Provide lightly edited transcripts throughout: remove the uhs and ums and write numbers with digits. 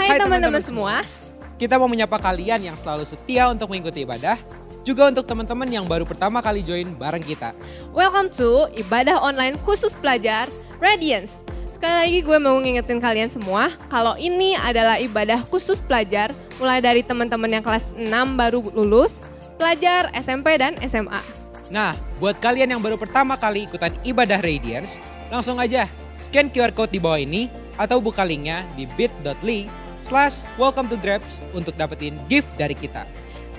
Hai teman-teman semua. Kita mau menyapa kalian yang selalu setia untuk mengikuti ibadah, juga untuk teman-teman yang baru pertama kali join bareng kita. Welcome to ibadah online khusus pelajar Radiance. Sekali lagi gue mau ngingetin kalian semua kalau ini adalah ibadah khusus pelajar mulai dari teman-teman yang kelas 6 baru lulus, pelajar SMP dan SMA. Nah, buat kalian yang baru pertama kali ikutan ibadah Radiance, langsung aja scan QR code di bawah ini atau buka linknya di bit.ly/welcome to Grabs untuk dapetin gift dari kita.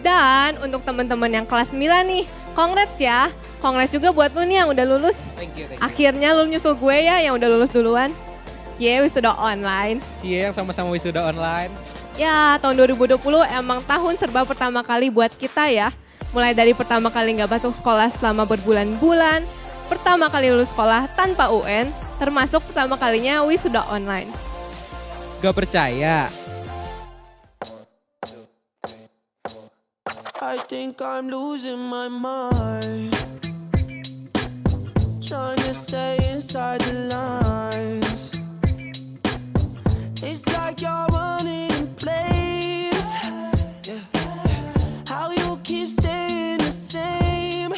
Dan untuk teman-teman yang kelas 9 nih, congrats ya. Congrats juga buat lu nih yang udah lulus. Thank you. Akhirnya lu nyusul gue ya yang udah lulus duluan. Cie, wisuda online. Cie yang sama-sama wisuda online. Ya, tahun 2020 emang tahun serba pertama kali buat kita ya. Mulai dari pertama kali gak masuk sekolah selama berbulan-bulan, pertama kali lulus sekolah tanpa UN, termasuk pertama kalinya wisuda online. Gak percaya? I think I'm losing my mind, trying to stay inside the lines. It's like you're running in place. How you keep staying the same.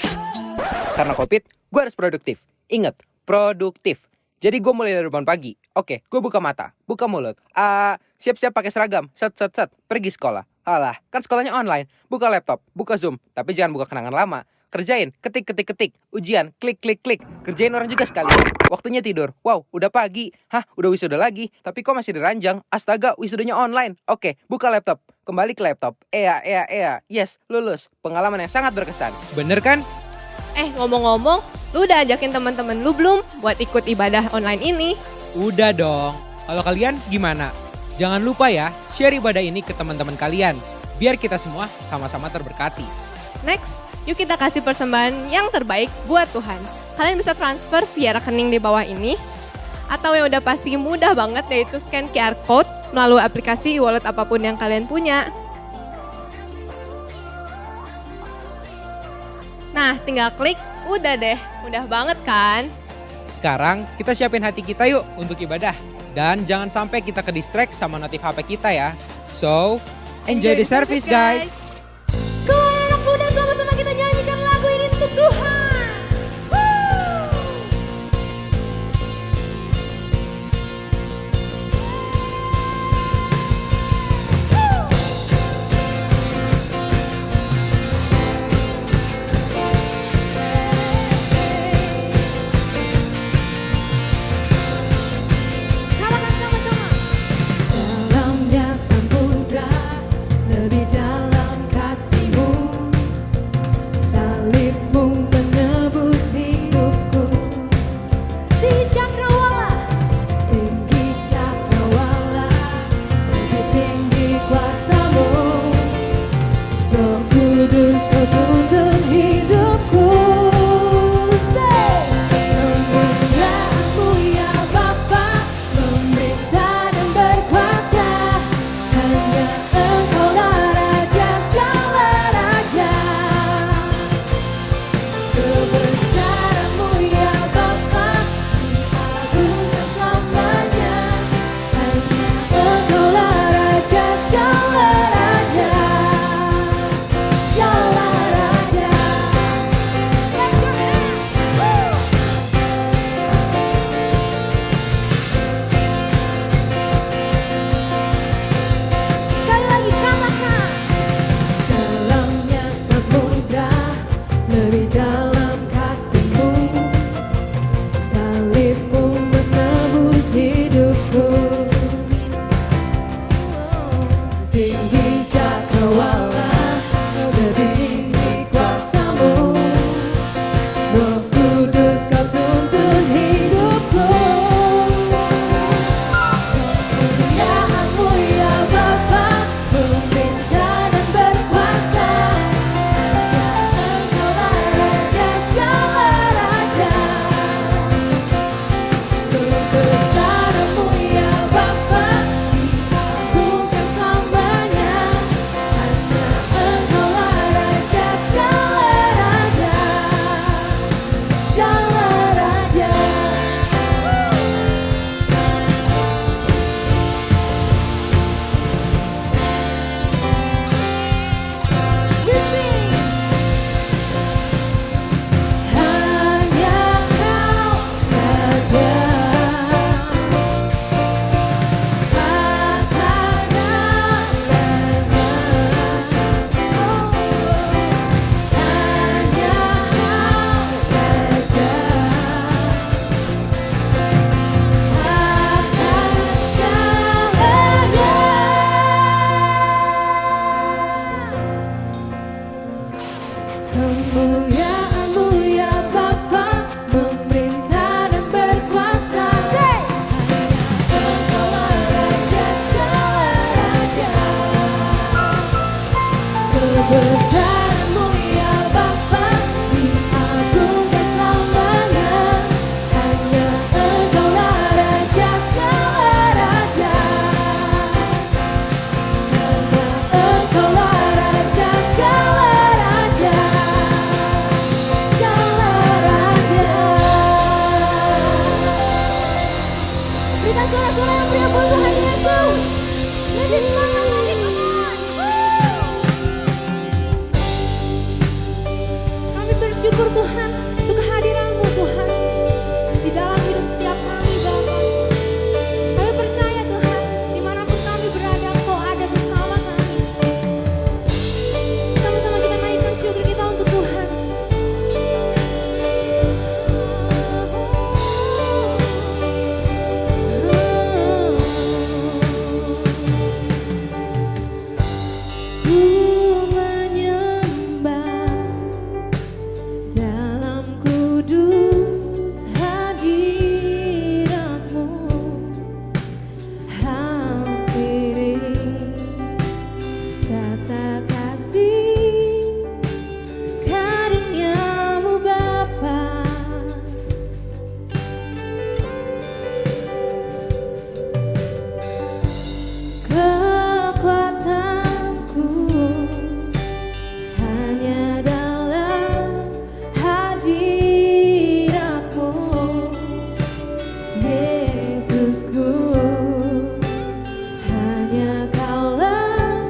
Karena COVID, gue harus produktif. Ingat, produktif. Jadi gue mulai dari bangun pagi. Oke, gue buka mata, buka mulut. Siap-siap pakai seragam. Set, pergi sekolah. Alah, kan sekolahnya online. Buka laptop, buka Zoom. Tapi jangan buka kenangan lama. Kerjain, ketik. Ujian, klik. Kerjain orang juga sekali. Waktunya tidur. Wow, udah pagi. Hah, udah wisuda lagi. Tapi kok masih diranjang? Astaga, wisudanya online. Oke, buka laptop. Kembali ke laptop. Yes, lulus. Pengalaman yang sangat berkesan. Bener kan? Ngomong-ngomong, lu udah ajakin teman-teman lu belum buat ikut ibadah online ini? Udah dong. Kalau kalian gimana? Jangan lupa ya, share ibadah ini ke teman-teman kalian. Biar kita semua sama-sama terberkati. Next, yuk kita kasih persembahan yang terbaik buat Tuhan. Kalian bisa transfer via rekening di bawah ini. Atau yang udah pasti mudah banget yaitu scan QR Code melalui aplikasi e-wallet apapun yang kalian punya. Nah, tinggal klik, udah deh. Mudah banget kan? Sekarang kita siapin hati kita yuk untuk ibadah. Dan jangan sampai kita ke distract sama notif HP kita ya. So, enjoy the service guys. Go anak muda, sama-sama kita nyanyikan lagu ini untuk Tuhan. Dalamnya samudra, lebih dalam suara-suara yang beriak buat Tuhan Yesus. Lebih semangat lagi, come on. Kami bersyukur Tuhan untuk kehadiran-Mu Tuhan di dalam hidup setiap kami Bapa. Kami percaya Tuhan dimanapun kami berada Kau ada bersama kami. Sama-sama kita naikkan syukur kita untuk Tuhan. Ku menyembah dalam kudus hadirat-Mu, hampiri kata kasih karunia-Mu Bapa. Kekuatanku hanya dalam hadirat-Mu, Yesusku, hanya Kaulah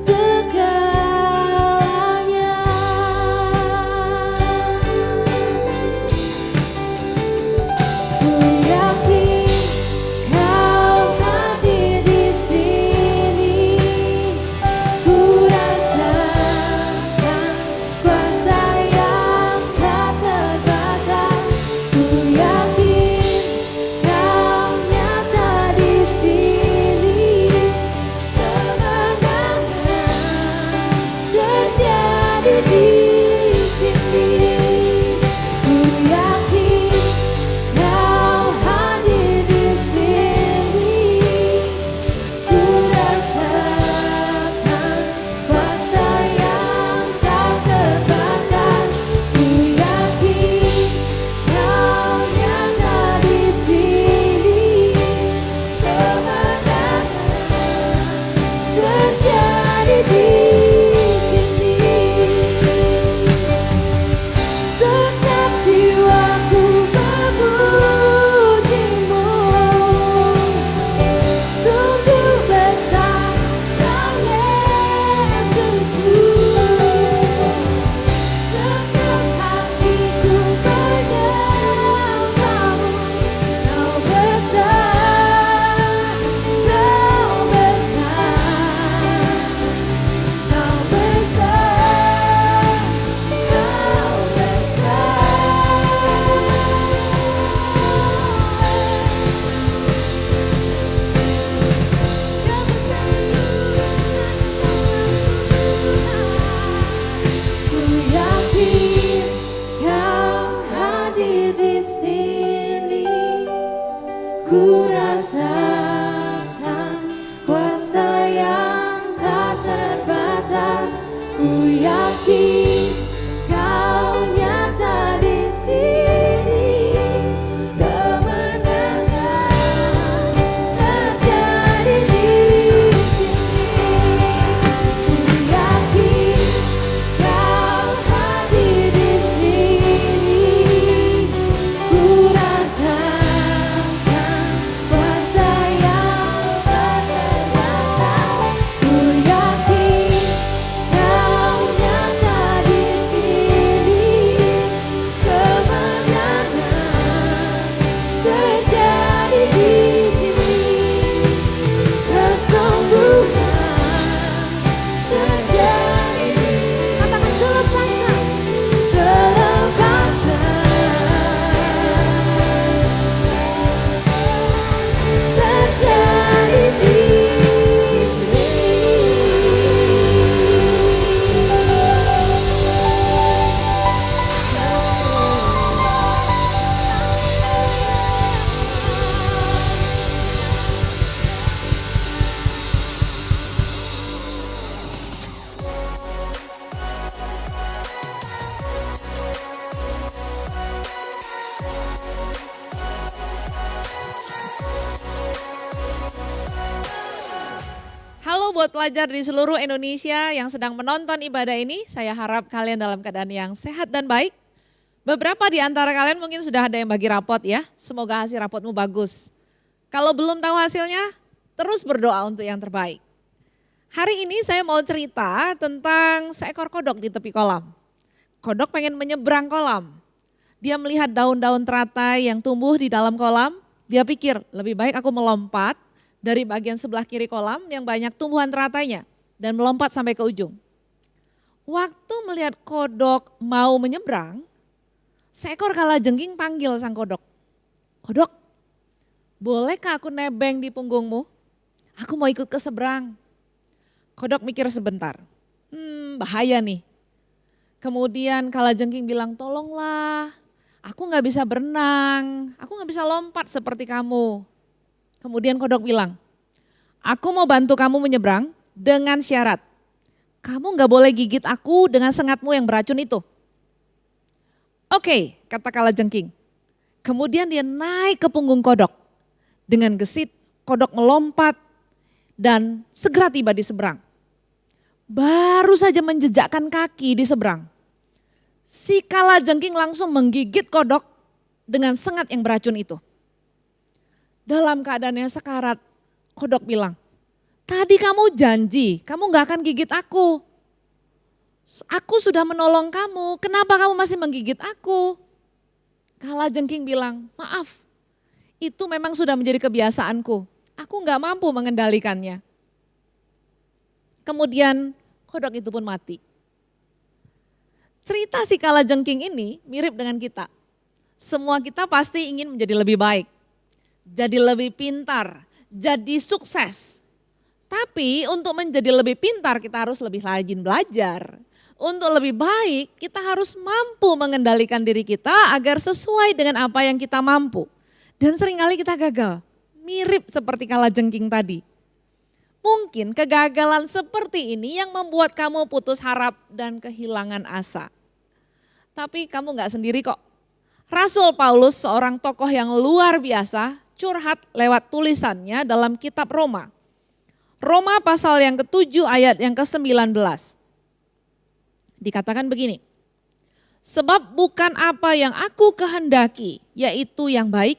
segalanya. Ku yakin Kau hadir di sini, ku rasakan kuasa yang tak terbatas. Ku yakin Kau nyata di sini, kemenangan terjadi di sini. Ku yakin Kau hadir di sini, ku rasakan kuasa yang tak terbatas. Ku yakin Kau nyata di sini, kemenangan terjadi di sini. Setiap jiwaku memuji-Mu, sungguh besar Kau Yesusku. Setiap hatiku menyembah-Mu, Kau besar, Kau besar, Kau besar, Kau Ku yakin Kau hadir di sini, ku rasakan kuasa yang tak terbatas. Ku yakin Kau nyata di sini, kemenangan terjadi di sini. Ku yakin Kau hadir di sini, ku rasakan kuasa yang tak terbatas. Ku yakin Kau nyata di sini, kemenangan terjadi di sini. Kesembuhan terjadi di sini. Katakan kelepasan, terjadi di Halo buat pelajar di seluruh Indonesia yang sedang menonton ibadah ini, saya harap kalian dalam keadaan yang sehat dan baik. Beberapa di antara kalian mungkin sudah ada yang bagi rapot ya, semoga hasil rapotmu bagus. Kalau belum tahu hasilnya, terus berdoa untuk yang terbaik. Hari ini saya mau cerita tentang seekor kodok di tepi kolam. Kodok pengen menyeberang kolam. Dia melihat daun-daun teratai yang tumbuh di dalam kolam. Dia pikir lebih baik aku melompat dari bagian sebelah kiri kolam yang banyak tumbuhan teratainya. Dan melompat sampai ke ujung. Waktu melihat kodok mau menyeberang, seekor kalajengking panggil sang kodok. Kodok, bolehkah aku nebeng di punggungmu? Aku mau ikut ke seberang. Kodok mikir sebentar, bahaya nih. Kemudian kalajengking bilang, tolonglah, aku gak bisa berenang, aku gak bisa lompat seperti kamu. Kemudian kodok bilang, aku mau bantu kamu menyeberang dengan syarat, kamu gak boleh gigit aku dengan sengatmu yang beracun itu. Oke, kata kalajengking. Kemudian dia naik ke punggung kodok. Dengan gesit, kodok melompat dan segera tiba di seberang. Baru saja menjejakkan kaki di seberang, si kalajengking langsung menggigit kodok dengan sengat yang beracun itu. Dalam keadaannya sekarat, kodok bilang, tadi kamu janji kamu gak akan gigit aku. Aku sudah menolong kamu, kenapa kamu masih menggigit aku? Kalajengking bilang, maaf, itu memang sudah menjadi kebiasaanku. Aku gak mampu mengendalikannya. Kemudian kodok itu pun mati. Cerita si kalajengking ini mirip dengan kita. Semua kita pasti ingin menjadi lebih baik, jadi lebih pintar, jadi sukses. Tapi untuk menjadi lebih pintar kita harus lebih rajin belajar. Untuk lebih baik kita harus mampu mengendalikan diri kita agar sesuai dengan apa yang kita mampu. Dan seringkali kita gagal, mirip seperti kalajengking tadi. Mungkin kegagalan seperti ini yang membuat kamu putus harap dan kehilangan asa. Tapi kamu gak sendiri kok. Rasul Paulus, seorang tokoh yang luar biasa, curhat lewat tulisannya dalam kitab Roma. Roma pasal yang ke-7 ayat yang ke-19. Dikatakan begini, sebab bukan apa yang aku kehendaki, yaitu yang baik,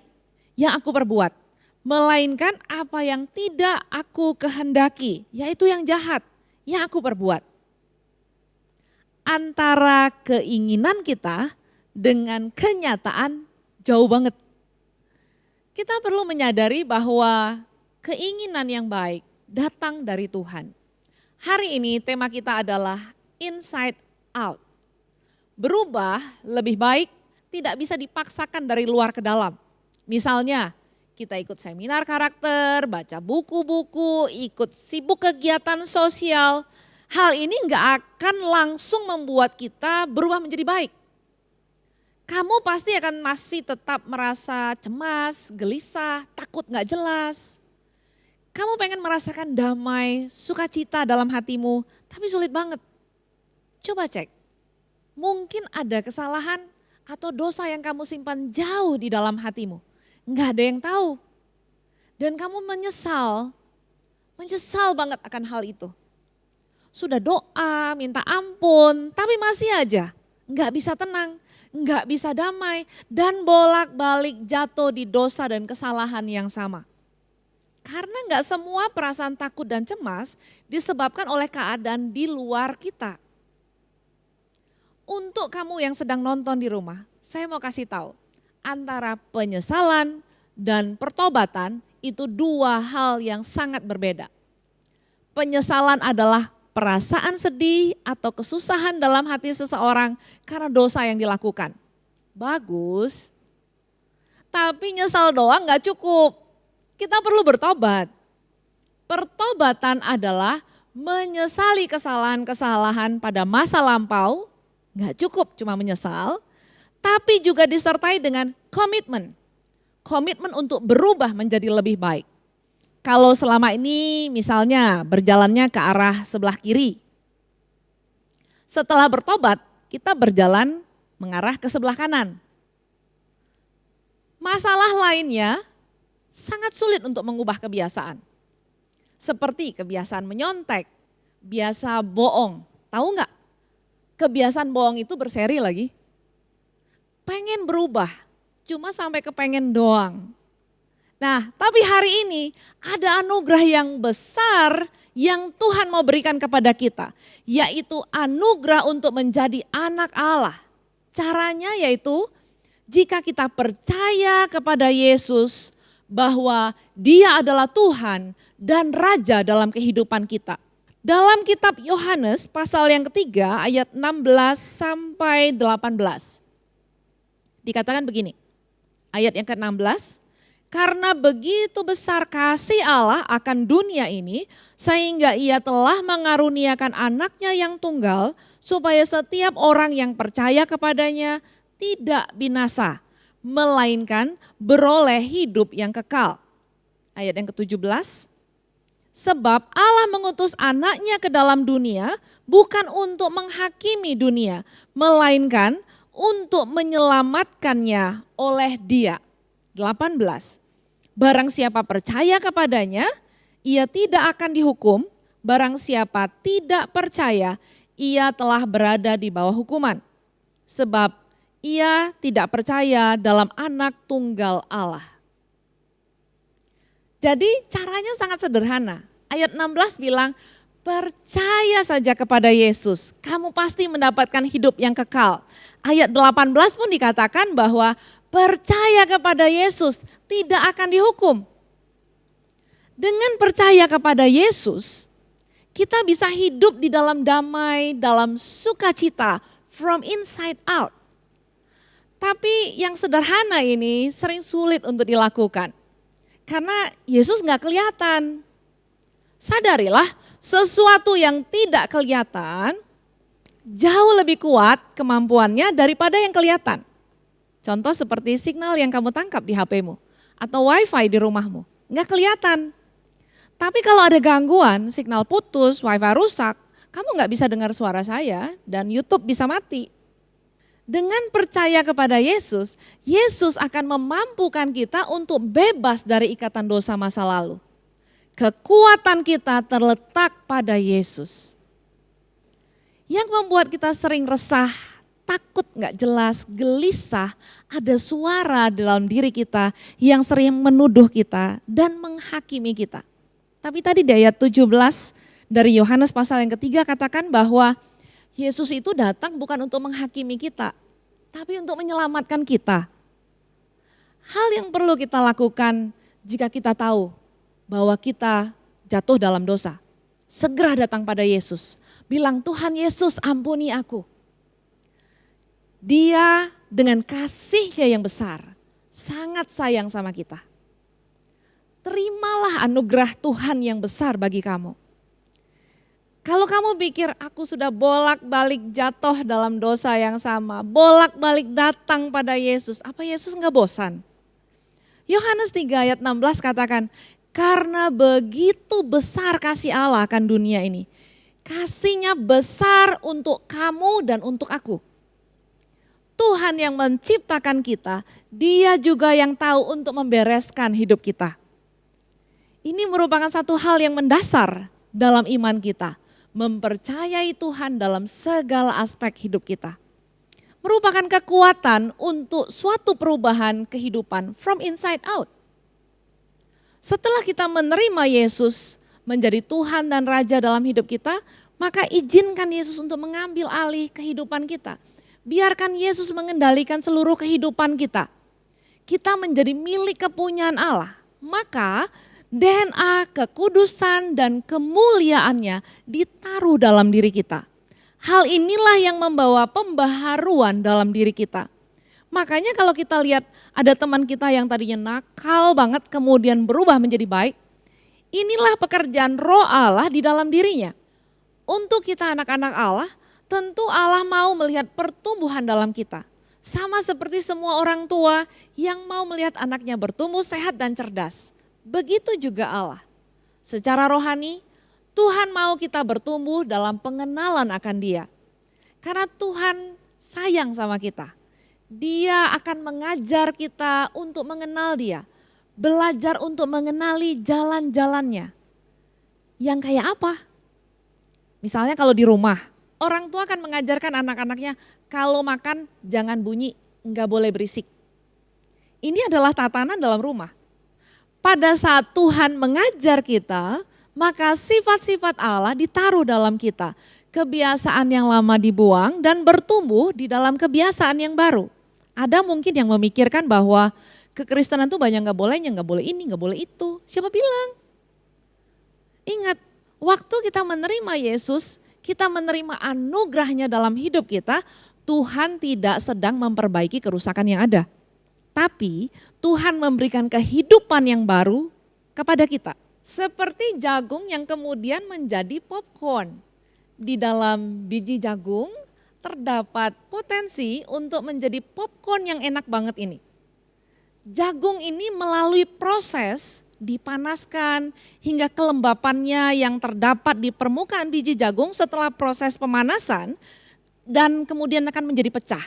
yang aku perbuat. Melainkan apa yang tidak aku kehendaki, yaitu yang jahat, yang aku perbuat. Antara keinginan kita dengan kenyataan jauh banget. Kita perlu menyadari bahwa keinginan yang baik datang dari Tuhan. Hari ini tema kita adalah inside out. Berubah lebih baik tidak bisa dipaksakan dari luar ke dalam. Misalnya, kita ikut seminar karakter, baca buku-buku, ikut sibuk kegiatan sosial. Hal ini nggak akan langsung membuat kita berubah menjadi baik. Kamu pasti akan masih tetap merasa cemas, gelisah, takut nggak jelas. Kamu pengen merasakan damai, sukacita dalam hatimu, tapi sulit banget. Coba cek, mungkin ada kesalahan atau dosa yang kamu simpan jauh di dalam hatimu. Nggak ada yang tahu. Dan kamu menyesal banget akan hal itu. Sudah doa, minta ampun, tapi masih aja nggak bisa tenang, nggak bisa damai, dan bolak-balik jatuh di dosa dan kesalahan yang sama. Karena nggak semua perasaan takut dan cemas disebabkan oleh keadaan di luar kita. Untuk kamu yang sedang nonton di rumah, saya mau kasih tahu. Antara penyesalan dan pertobatan itu dua hal yang sangat berbeda. Penyesalan adalah perasaan sedih atau kesusahan dalam hati seseorang karena dosa yang dilakukan. Bagus, tapi nyesal doang gak cukup. Kita perlu bertobat. Pertobatan adalah menyesali kesalahan-kesalahan pada masa lampau, gak cukup cuma menyesal, tapi juga disertai dengan komitmen. Komitmen untuk berubah menjadi lebih baik. Kalau selama ini misalnya berjalannya ke arah sebelah kiri. Setelah bertobat, kita berjalan mengarah ke sebelah kanan. Masalah lainnya sangat sulit untuk mengubah kebiasaan. Seperti kebiasaan menyontek, biasa bohong. Tahu nggak? Kebiasaan bohong itu berseri lagi. Pengen berubah, cuma sampai kepengen doang. Nah, tapi hari ini ada anugerah yang besar yang Tuhan mau berikan kepada kita, yaitu anugerah untuk menjadi anak Allah. Caranya yaitu jika kita percaya kepada Yesus bahwa Dia adalah Tuhan dan Raja dalam kehidupan kita. Dalam kitab Yohanes pasal yang ketiga ayat 16 sampai 18. Dikatakan begini, ayat yang ke-16. Karena begitu besar kasih Allah akan dunia ini, sehingga Ia telah mengaruniakan anaknya yang tunggal, supaya setiap orang yang percaya kepadanya tidak binasa, melainkan beroleh hidup yang kekal. Ayat yang ke-17, sebab Allah mengutus anaknya ke dalam dunia, bukan untuk menghakimi dunia, melainkan untuk menyelamatkannya oleh Dia. 18. Barang siapa percaya kepadanya, ia tidak akan dihukum. Barang siapa tidak percaya, ia telah berada di bawah hukuman. Sebab ia tidak percaya dalam anak tunggal Allah. Jadi caranya sangat sederhana. Ayat 16 bilang, percaya saja kepada Yesus, kamu pasti mendapatkan hidup yang kekal. Ayat 18 pun dikatakan bahwa percaya kepada Yesus tidak akan dihukum. Dengan percaya kepada Yesus, kita bisa hidup di dalam damai, dalam sukacita, from inside out. Tapi yang sederhana ini sering sulit untuk dilakukan. Karena Yesus nggak kelihatan. Sadarilah, sesuatu yang tidak kelihatan jauh lebih kuat kemampuannya daripada yang kelihatan. Contoh seperti signal yang kamu tangkap di HP-mu atau wifi di rumahmu, nggak kelihatan. Tapi kalau ada gangguan, signal putus, wifi rusak, kamu nggak bisa dengar suara saya dan YouTube bisa mati. Dengan percaya kepada Yesus, Yesus akan memampukan kita untuk bebas dari ikatan dosa masa lalu. Kekuatan kita terletak pada Yesus. Yang membuat kita sering resah, takut gak jelas, gelisah, ada suara dalam diri kita yang sering menuduh kita dan menghakimi kita. Tapi tadi di ayat 17 dari Yohanes pasal yang ketiga katakan bahwa Yesus itu datang bukan untuk menghakimi kita, tapi untuk menyelamatkan kita. Hal yang perlu kita lakukan jika kita tahu bahwa kita jatuh dalam dosa, segera datang pada Yesus, bilang Tuhan Yesus ampuni aku. Dia dengan kasih-Nya yang besar, sangat sayang sama kita. Terimalah anugerah Tuhan yang besar bagi kamu. Kalau kamu pikir aku sudah bolak-balik jatuh dalam dosa yang sama, bolak-balik datang pada Yesus, apa Yesus enggak bosan? Yohanes 3 ayat 16 katakan, karena begitu besar kasih Allah akan dunia ini. Kasih-Nya besar untuk kamu dan untuk aku. Tuhan yang menciptakan kita, Dia juga yang tahu untuk membereskan hidup kita. Ini merupakan satu hal yang mendasar dalam iman kita. Mempercayai Tuhan dalam segala aspek hidup kita. Merupakan kekuatan untuk suatu perubahan kehidupan from inside out. Setelah kita menerima Yesus menjadi Tuhan dan Raja dalam hidup kita, maka izinkan Yesus untuk mengambil alih kehidupan kita. Biarkan Yesus mengendalikan seluruh kehidupan kita. Kita menjadi milik kepunyaan Allah. Maka DNA kekudusan dan kemuliaannya ditaruh dalam diri kita. Hal inilah yang membawa pembaharuan dalam diri kita. Makanya kalau kita lihat ada teman kita yang tadinya nakal banget kemudian berubah menjadi baik. Inilah pekerjaan roh Allah di dalam dirinya. Untuk kita anak-anak Allah, tentu Allah mau melihat pertumbuhan dalam kita. Sama seperti semua orang tua yang mau melihat anaknya bertumbuh sehat dan cerdas. Begitu juga Allah. Secara rohani, Tuhan mau kita bertumbuh dalam pengenalan akan Dia. Karena Tuhan sayang sama kita. Dia akan mengajar kita untuk mengenal Dia. Belajar untuk mengenali jalan-jalannya. Yang kayak apa? Misalnya kalau di rumah, orang tua akan mengajarkan anak-anaknya kalau makan jangan bunyi, enggak boleh berisik. Ini adalah tatanan dalam rumah. pada saat Tuhan mengajar kita, maka sifat-sifat Allah ditaruh dalam kita. Kebiasaan yang lama dibuang dan bertumbuh di dalam kebiasaan yang baru. Ada mungkin yang memikirkan bahwa kekristenan itu banyak nggak bolehnya, nggak boleh ini, nggak boleh itu. Siapa bilang? Ingat, waktu kita menerima Yesus, kita menerima anugerahnya dalam hidup kita, Tuhan tidak sedang memperbaiki kerusakan yang ada. Tapi Tuhan memberikan kehidupan yang baru kepada kita. Seperti jagung yang kemudian menjadi popcorn. Di dalam biji jagung terdapat potensi untuk menjadi popcorn yang enak banget ini. Jagung ini melalui proses dipanaskan hingga kelembapannya yang terdapat di permukaan biji jagung setelah proses pemanasan dan kemudian akan menjadi pecah.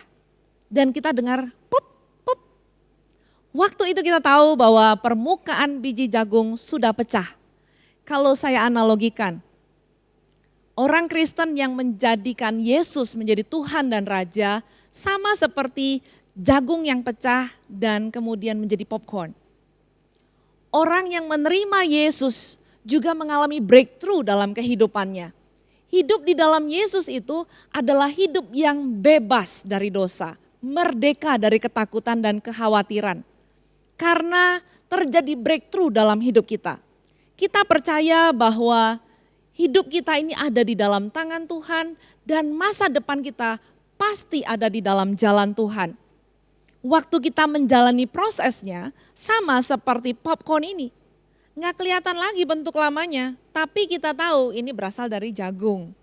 Dan kita dengar pop, pop. Waktu itu kita tahu bahwa permukaan biji jagung sudah pecah. Kalau saya analogikan, orang Kristen yang menjadikan Yesus menjadi Tuhan dan Raja sama seperti jagung yang pecah dan kemudian menjadi popcorn. Orang yang menerima Yesus juga mengalami breakthrough dalam kehidupannya. Hidup di dalam Yesus itu adalah hidup yang bebas dari dosa, merdeka dari ketakutan dan kekhawatiran. Karena terjadi breakthrough dalam hidup kita. Kita percaya bahwa hidup kita ini ada di dalam tangan Tuhan dan masa depan kita pasti ada di dalam jalan Tuhan. Waktu kita menjalani prosesnya sama seperti popcorn ini. Nggak kelihatan lagi bentuk lamanya, tapi kita tahu ini berasal dari jagung.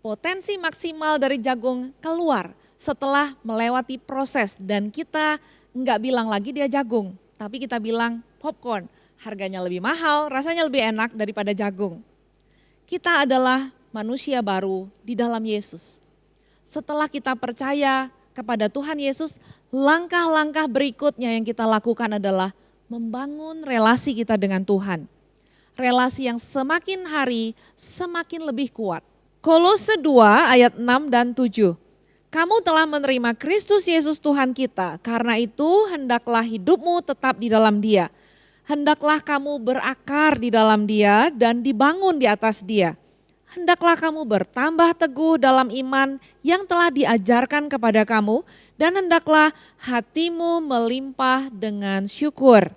Potensi maksimal dari jagung keluar setelah melewati proses dan kita nggak bilang lagi dia jagung, tapi kita bilang popcorn. Harganya lebih mahal, rasanya lebih enak daripada jagung. Kita adalah manusia baru di dalam Yesus. Setelah kita percaya kepada Tuhan Yesus, langkah-langkah berikutnya yang kita lakukan adalah membangun relasi kita dengan Tuhan. Relasi yang semakin hari semakin lebih kuat. Kolose 2 ayat 6 dan 7. Kamu telah menerima Kristus Yesus Tuhan kita, karena itu hendaklah hidupmu tetap di dalam Dia. Hendaklah kamu berakar di dalam Dia dan dibangun di atas Dia. Hendaklah kamu bertambah teguh dalam iman yang telah diajarkan kepada kamu dan hendaklah hatimu melimpah dengan syukur.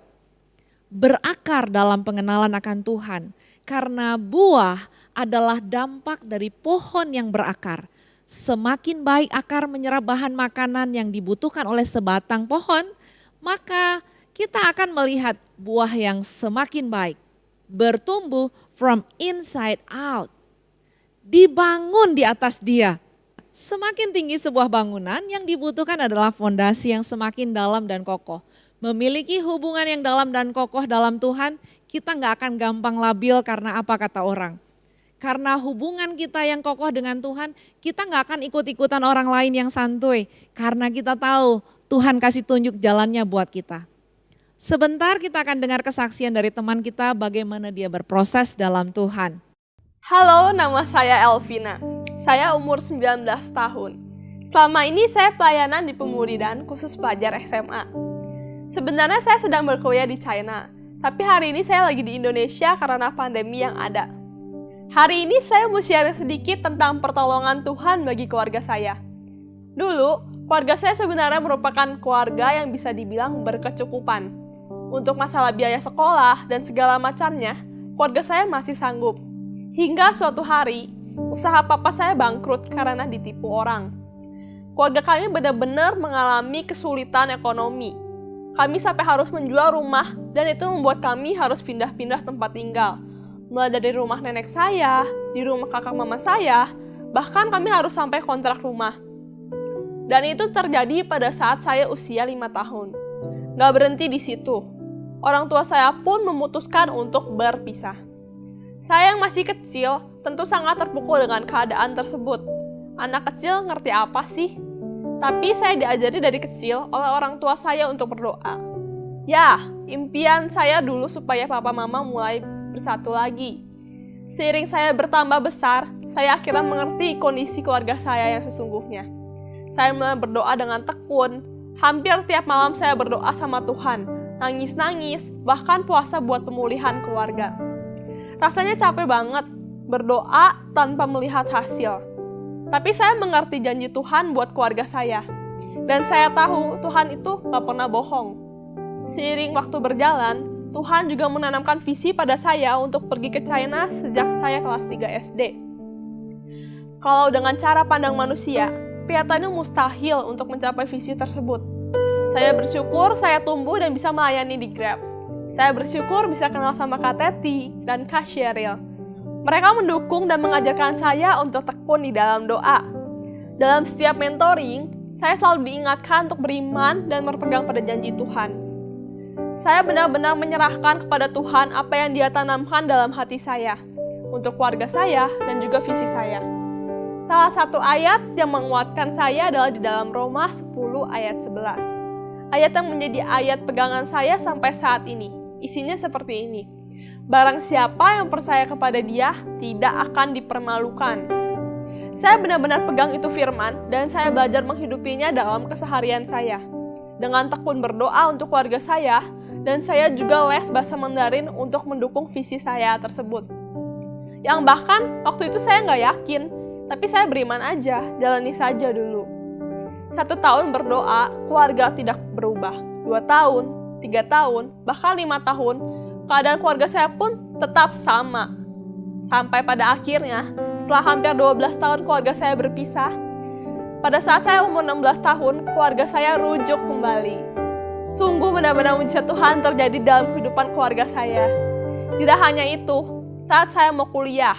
Berakar dalam pengenalan akan Tuhan karena buah adalah dampak dari pohon yang berakar. Semakin baik akar menyerap bahan makanan yang dibutuhkan oleh sebatang pohon, maka kita akan melihat buah yang semakin baik, bertumbuh from inside out, dibangun di atas Dia. Semakin tinggi sebuah bangunan yang dibutuhkan adalah fondasi yang semakin dalam dan kokoh. Memiliki hubungan yang dalam dan kokoh dalam Tuhan, kita nggak akan gampang labil karena apa kata orang. Karena hubungan kita yang kokoh dengan Tuhan, kita nggak akan ikut-ikutan orang lain yang santuy. Karena kita tahu Tuhan kasih tunjuk jalannya buat kita. Sebentar kita akan dengar kesaksian dari teman kita bagaimana dia berproses dalam Tuhan. Halo, nama saya Elvina. Saya umur 19 tahun. Selama ini saya pelayanan di Pemulihan Khusus Pelajar SMA. Sebenarnya saya sedang berkuliah di China, tapi hari ini saya lagi di Indonesia karena pandemi yang ada. Hari ini saya mau sharing sedikit tentang pertolongan Tuhan bagi keluarga saya. Dulu, keluarga saya sebenarnya merupakan keluarga yang bisa dibilang berkecukupan. Untuk masalah biaya sekolah dan segala macamnya, keluarga saya masih sanggup. Hingga suatu hari, usaha papa saya bangkrut karena ditipu orang. Keluarga kami benar-benar mengalami kesulitan ekonomi. Kami sampai harus menjual rumah dan itu membuat kami harus pindah-pindah tempat tinggal. Mulai dari rumah nenek saya, di rumah kakak mama saya, bahkan kami harus sampai kontrak rumah. Dan itu terjadi pada saat saya usia 5 tahun. Gak berhenti di situ. Orang tua saya pun memutuskan untuk berpisah. Saya yang masih kecil tentu sangat terpukul dengan keadaan tersebut. Anak kecil ngerti apa sih? Tapi saya diajari dari kecil oleh orang tua saya untuk berdoa. Ya, impian saya dulu supaya papa mama mulai bersatu lagi. Seiring saya bertambah besar, saya akhirnya mengerti kondisi keluarga saya yang sesungguhnya. Saya mulai berdoa dengan tekun. Hampir tiap malam saya berdoa sama Tuhan. nangis-nangis, bahkan puasa buat pemulihan keluarga. Rasanya capek banget berdoa tanpa melihat hasil. Tapi saya mengerti janji Tuhan buat keluarga saya. Dan saya tahu Tuhan itu gak pernah bohong. Seiring waktu berjalan, Tuhan juga menanamkan visi pada saya untuk pergi ke China sejak saya kelas 3 SD. Kalau dengan cara pandang manusia, kelihatannya mustahil untuk mencapai visi tersebut. Saya bersyukur saya tumbuh dan bisa melayani di Grabs. Saya bersyukur bisa kenal sama Kak Teti dan Kak Sheryl. Mereka mendukung dan mengajarkan saya untuk tekun di dalam doa. Dalam setiap mentoring, saya selalu diingatkan untuk beriman dan berpegang pada janji Tuhan. Saya benar-benar menyerahkan kepada Tuhan apa yang Dia tanamkan dalam hati saya, untuk keluarga saya dan juga visi saya. Salah satu ayat yang menguatkan saya adalah di dalam Roma 10 ayat 11. Ayat yang menjadi ayat pegangan saya sampai saat ini. Isinya seperti ini. Barang siapa yang percaya kepada Dia tidak akan dipermalukan. Saya benar-benar pegang itu firman dan saya belajar menghidupinya dalam keseharian saya. Dengan tekun berdoa untuk keluarga saya, dan saya juga les bahasa Mandarin untuk mendukung visi saya tersebut. Yang bahkan waktu itu saya nggak yakin, tapi saya beriman aja, jalani saja dulu. 1 tahun berdoa, keluarga tidak berubah. 2 tahun, 3 tahun, bahkan 5 tahun, keadaan keluarga saya pun tetap sama. Sampai pada akhirnya, setelah hampir 12 tahun keluarga saya berpisah, pada saat saya umur 16 tahun, keluarga saya rujuk kembali. Sungguh benar-benar mujizat Tuhan terjadi dalam kehidupan keluarga saya. Tidak hanya itu, saat saya mau kuliah,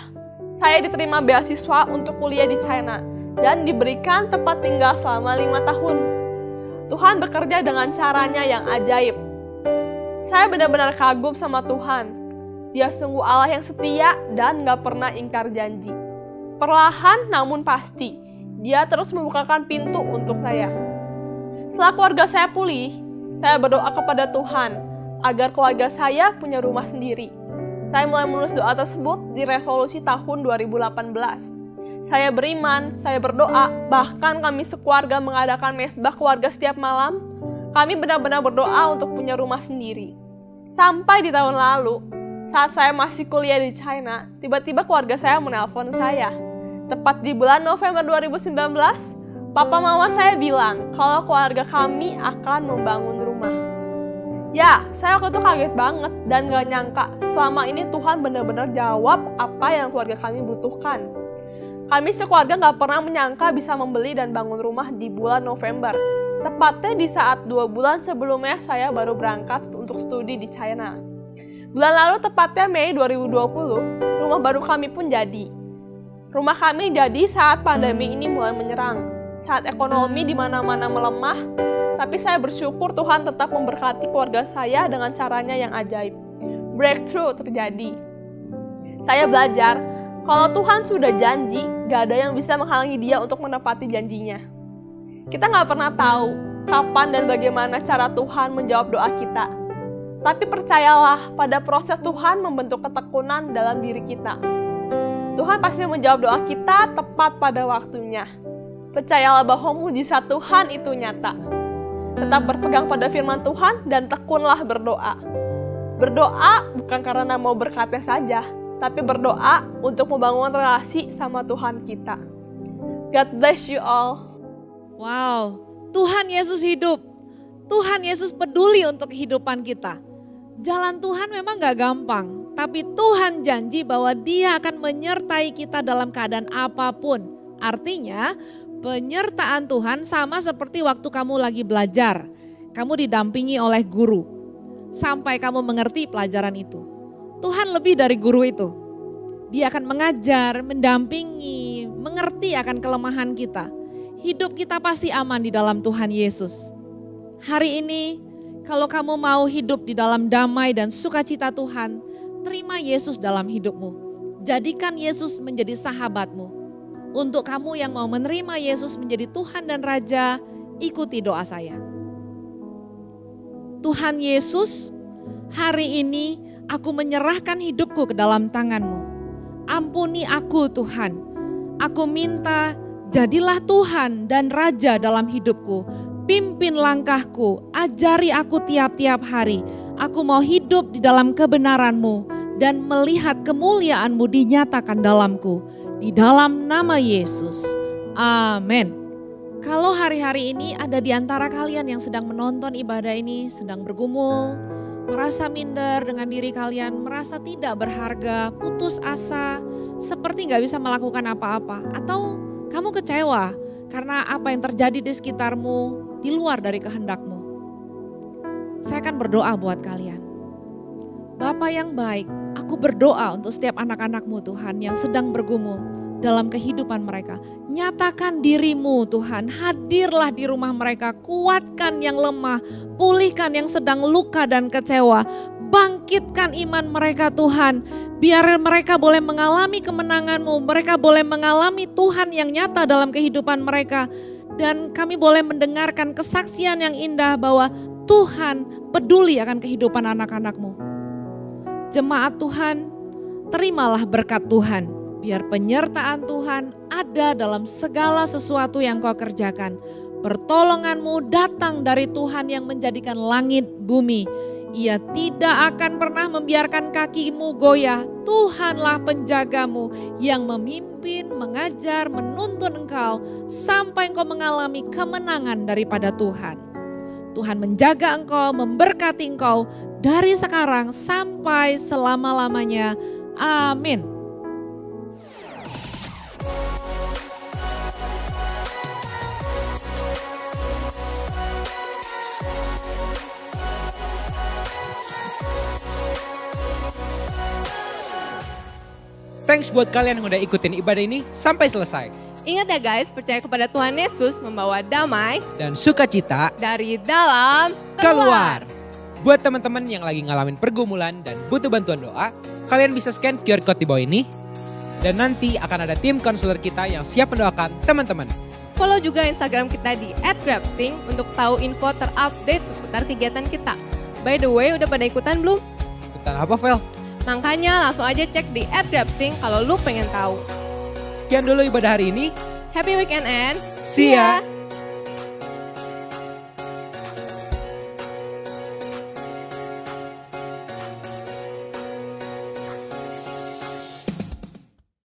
saya diterima beasiswa untuk kuliah di China dan diberikan tempat tinggal selama 5 tahun. Tuhan bekerja dengan caranya yang ajaib. Saya benar-benar kagum sama Tuhan. Dia sungguh Allah yang setia dan gak pernah ingkar janji. Perlahan namun pasti, Dia terus membukakan pintu untuk saya. Setelah keluarga saya pulih, saya berdoa kepada Tuhan agar keluarga saya punya rumah sendiri. Saya mulai menulis doa tersebut di resolusi tahun 2018. Saya beriman, saya berdoa, bahkan kami sekeluarga mengadakan mesbah keluarga setiap malam. Kami benar-benar berdoa untuk punya rumah sendiri. Sampai di tahun lalu, saat saya masih kuliah di China, tiba-tiba keluarga saya menelpon saya. Tepat di bulan November 2019, Papa Mama saya bilang kalau keluarga kami akan membangun rumah. Ya, saya waktu itu kaget banget dan gak nyangka selama ini Tuhan benar-benar jawab apa yang keluarga kami butuhkan. Kami sekeluarga gak pernah menyangka bisa membeli dan bangun rumah di bulan November. Tepatnya di saat 2 bulan sebelumnya saya baru berangkat untuk studi di China. Bulan lalu tepatnya Mei 2020, rumah baru kami pun jadi. Rumah kami jadi saat pandemi ini mulai menyerang, saat ekonomi di mana-mana melemah, tapi saya bersyukur Tuhan tetap memberkati keluarga saya dengan caranya yang ajaib. Breakthrough terjadi. Saya belajar, kalau Tuhan sudah janji, gak ada yang bisa menghalangi Dia untuk menepati janjinya. Kita gak pernah tahu kapan dan bagaimana cara Tuhan menjawab doa kita. Tapi percayalah pada proses Tuhan membentuk ketekunan dalam diri kita. Tuhan pasti menjawab doa kita tepat pada waktunya. Percayalah bahwa mujizat Tuhan itu nyata. Tetap berpegang pada firman Tuhan dan tekunlah berdoa. Berdoa bukan karena mau berkatnya saja, tapi berdoa untuk membangun relasi sama Tuhan kita. God bless you all. Wow, Tuhan Yesus hidup. Tuhan Yesus peduli untuk kehidupan kita. Jalan Tuhan memang gak gampang, tapi Tuhan janji bahwa Dia akan menyertai kita dalam keadaan apapun. Artinya, penyertaan Tuhan sama seperti waktu kamu lagi belajar. Kamu didampingi oleh guru, sampai kamu mengerti pelajaran itu. Tuhan lebih dari guru itu. Dia akan mengajar, mendampingi, mengerti akan kelemahan kita. Hidup kita pasti aman di dalam Tuhan Yesus. Hari ini, kalau kamu mau hidup di dalam damai dan sukacita Tuhan, terima Yesus dalam hidupmu. Jadikan Yesus menjadi sahabatmu. Untuk kamu yang mau menerima Yesus menjadi Tuhan dan Raja, ikuti doa saya. Tuhan Yesus, hari ini aku menyerahkan hidupku ke dalam tangan-Mu. Ampuni aku Tuhan. Aku minta jadilah Tuhan dan Raja dalam hidupku. pimpin langkahku, ajari aku tiap-tiap hari. Aku mau hidup di dalam kebenaran-Mu dan melihat kemuliaan-Mu dinyatakan dalamku. Di dalam nama Yesus, amin. Kalau hari-hari ini ada di antara kalian yang sedang menonton ibadah ini, sedang bergumul, merasa minder dengan diri kalian, merasa tidak berharga, putus asa, seperti gak bisa melakukan apa-apa. Atau kamu kecewa karena apa yang terjadi di sekitarmu di luar dari kehendak-Mu. Saya akan berdoa buat kalian. Bapa yang baik, aku berdoa untuk setiap anak-anak-Mu Tuhan yang sedang bergumul dalam kehidupan mereka. Nyatakan diri-Mu Tuhan, hadirlah di rumah mereka, kuatkan yang lemah, pulihkan yang sedang luka dan kecewa. Bangkitkan iman mereka Tuhan, biar mereka boleh mengalami kemenangan-Mu, mereka boleh mengalami Tuhan yang nyata dalam kehidupan mereka. Dan kami boleh mendengarkan kesaksian yang indah bahwa Tuhan peduli akan kehidupan anak-anak-Mu. Jemaat Tuhan, terimalah berkat Tuhan. Biar penyertaan Tuhan ada dalam segala sesuatu yang kau kerjakan. Pertolongan-Mu datang dari Tuhan yang menjadikan langit bumi. Ia tidak akan pernah membiarkan kakimu goyah. Tuhanlah penjagamu yang memimpin, mengajar, menuntun engkau sampai engkau mengalami kemenangan daripada Tuhan. Tuhan menjaga engkau, memberkati engkau dari sekarang sampai selama-lamanya. Amin. Thanks buat kalian yang udah ikutin ibadah ini sampai selesai. Ingat ya guys, percaya kepada Tuhan Yesus membawa damai Dan sukacita dari dalam keluar. Buat teman-teman yang lagi ngalamin pergumulan dan butuh bantuan doa, kalian bisa scan QR code di bawah ini. Dan nanti akan ada tim konselor kita yang siap mendoakan teman-teman. Follow juga Instagram kita di @grabsing untuk tahu info terupdate seputar kegiatan kita. By the way, udah pada ikutan belum? Ikutan apa, Vel? Makanya langsung aja cek di @grabsing kalau lu pengen tahu. Sekian dulu ibadah hari ini. Happy weekend and See ya!